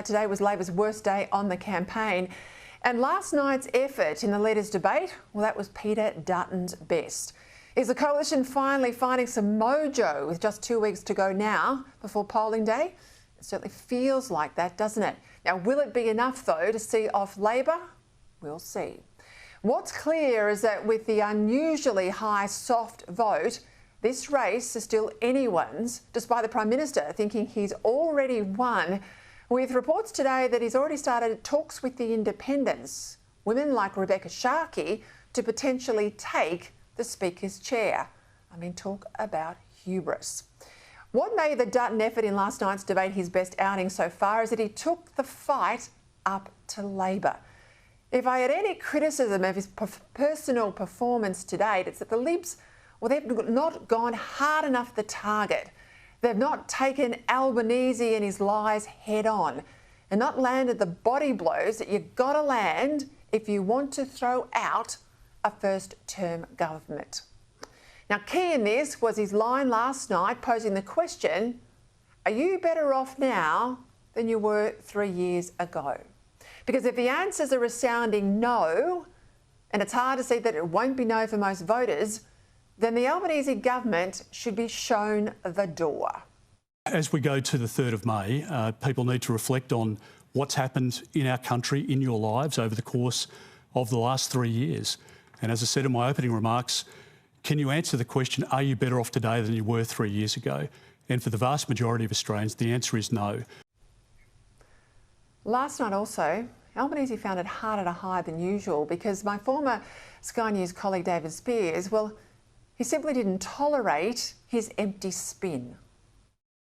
Today was Labor's worst day on the campaign, and last night's effort in the leaders' debate, well, that was Peter Dutton's best. Is the coalition finally finding some mojo with just 2 weeks to go now before polling day? It certainly feels like that, doesn't it? Now, will it be enough, though, to see off Labor? We'll see. What's clear is that with the unusually high soft vote, this race is still anyone's, despite the Prime Minister thinking he's already won, with reports today that he's already started talks with the independents, women like Rebecca Sharkey, to potentially take the Speaker's chair. I mean, talk about hubris. What made the Dutton effort in last night's debate his best outing so far is that he took the fight up to Labor. If I had any criticism of his personal performance to date, it's that the Libs, well, they've not gone hard enough at the target. They've not taken Albanese and his lies head on and not landed the body blows that you've got to land if you want to throw out a first-term government. Now, key in this was his line last night posing the question, are you better off now than you were 3 years ago? Because if the answers are a resounding no, and it's hard to see that it won't be no for most voters, then the Albanese government should be shown the door. As we go to the 3rd of May, people need to reflect on what's happened in our country, in your lives over the course of the last 3 years. And as I said in my opening remarks, can you answer the question, are you better off today than you were 3 years ago? And for the vast majority of Australians, the answer is no. Last night also, Albanese found it harder to hide than usual because my former Sky News colleague David Spears, well, he simply didn't tolerate his empty spin.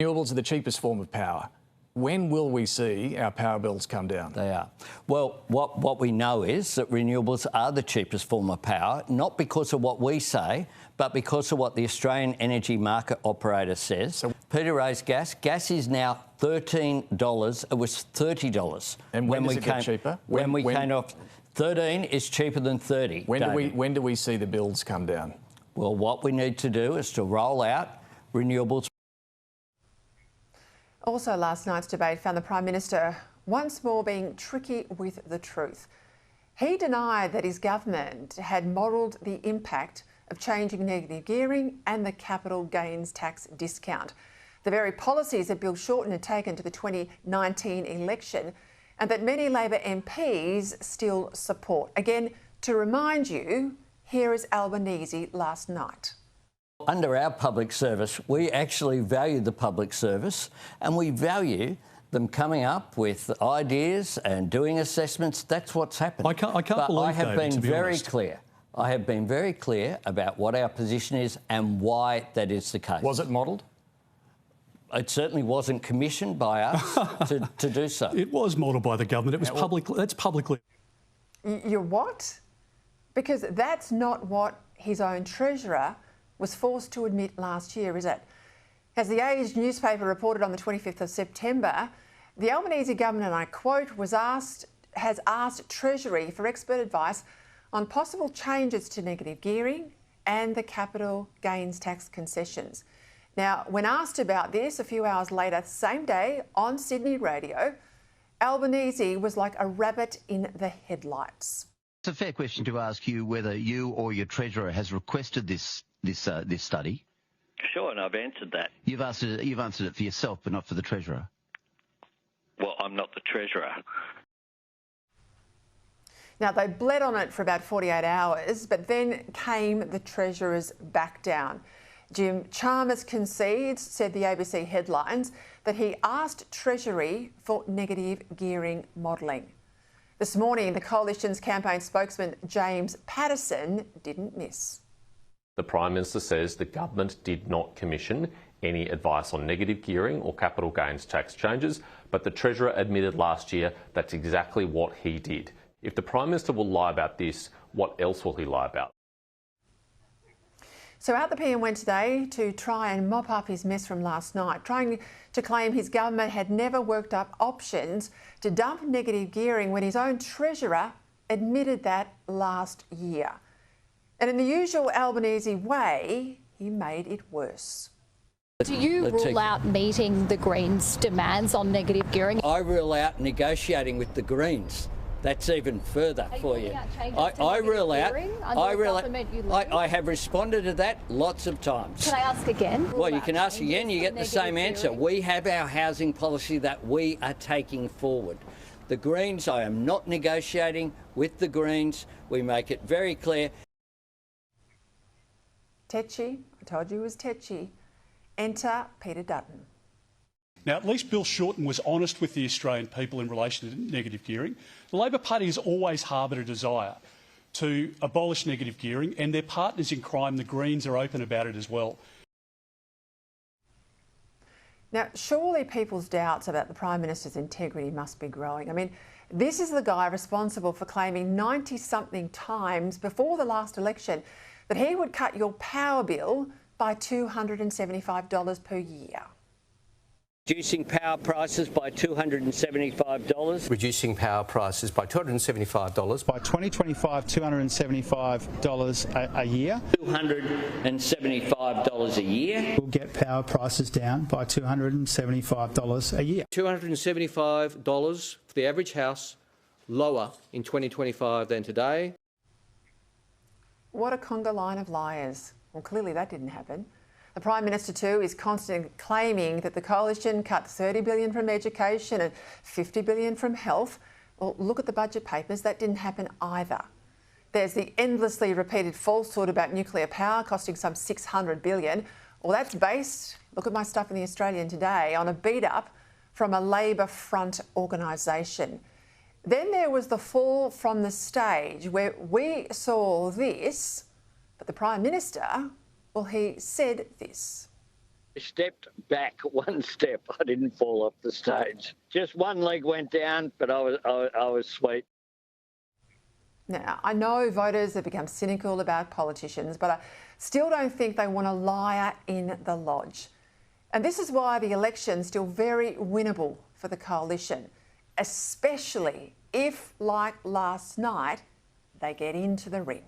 Renewables are the cheapest form of power. When will we see our power bills come down? They are. Well, what we know is that renewables are the cheapest form of power, not because of what we say, but because of what the Australian Energy Market Operator says. So Peter raised gas. Gas is now $13. It was $30. And when does it get cheaper? When we came off, 13 is cheaper than 30. When do we see the bills come down? Well, what we need to do is to roll out renewables. Also, last night's debate found the Prime Minister once more being tricky with the truth. He denied that his government had modelled the impact of changing negative gearing and the capital gains tax discount, the very policies that Bill Shorten had taken to the 2019 election and that many Labor MPs still support. Again, to remind you, here is Albanese last night. Under our public service, we actually value the public service and we value them coming up with ideas and doing assessments. That's what's happened. I can't believe, I have David, been to be very honest. clear. I have been very clear about what our position is and why that is the case. Was it modelled? It certainly wasn't commissioned by us to do so. It was modelled by the government. It was that's publicly. You're what? Because that's not what his own treasurer was forced to admit last year, is it? As the Age newspaper reported on the 25th of September, the Albanese government, and I quote, has asked Treasury for expert advice on possible changes to negative gearing and the capital gains tax concessions. Now, when asked about this a few hours later, same day on Sydney radio, Albanese was like a rabbit in the headlights. It's a fair question to ask you whether you or your treasurer has requested this study. Sure, and I've answered that. You've answered it for yourself, but not for the treasurer. Well, I'm not the treasurer. Now, they bled on it for about 48 hours, but then came the treasurer's back down. Jim Chalmers concedes, said the ABC headlines, that he asked Treasury for negative gearing modelling. This morning, the Coalition's campaign spokesman, James Patterson, didn't miss. The Prime Minister says the government did not commission any advice on negative gearing or capital gains tax changes, but the Treasurer admitted last year that's exactly what he did. If the Prime Minister will lie about this, what else will he lie about? So out the PM went today to try and mop up his mess from last night, trying to claim his government had never worked up options to dump negative gearing when his own treasurer admitted that last year. And in the usual Albanese way, he made it worse. Do you rule out meeting the Greens' demands on negative gearing? I rule out negotiating with the Greens. That's even further for you. I rule out. I have responded to that lots of times. Can I ask again? Well, you can ask again. You get the same answer. We have our housing policy that we are taking forward. The Greens, I am not negotiating with the Greens. We make it very clear. Tetchy, I told you it was tetchy. Enter Peter Dutton. Now, at least Bill Shorten was honest with the Australian people in relation to negative gearing. The Labor Party has always harboured a desire to abolish negative gearing, and their partners in crime, the Greens, are open about it as well. Now, surely people's doubts about the Prime Minister's integrity must be growing. I mean, this is the guy responsible for claiming 90-something times before the last election that he would cut your power bill by $275 per year. Reducing power prices by $275. Reducing power prices by $275. By 2025, $275 a year. $275 a year. We'll get power prices down by $275 a year. $275 for the average house, lower in 2025 than today. What a conga line of liars. Well, clearly that didn't happen. The Prime Minister too is constantly claiming that the coalition cut $30 billion from education and $50 billion from health. Well, look at the budget papers, that didn't happen either. There's the endlessly repeated falsehood about nuclear power costing some $600 billion. Well, that's based, look at my stuff in the Australian today, on a beat-up from a Labor front organisation. Then there was the fall from the stage where we saw this, but the Prime Minister, well, he said this. I stepped back one step. I didn't fall off the stage. Just one leg went down, but I was sweet. Now, I know voters have become cynical about politicians, but I still don't think they want a liar in the lodge. And this is why the election's still very winnable for the coalition, especially if, like last night, they get into the ring.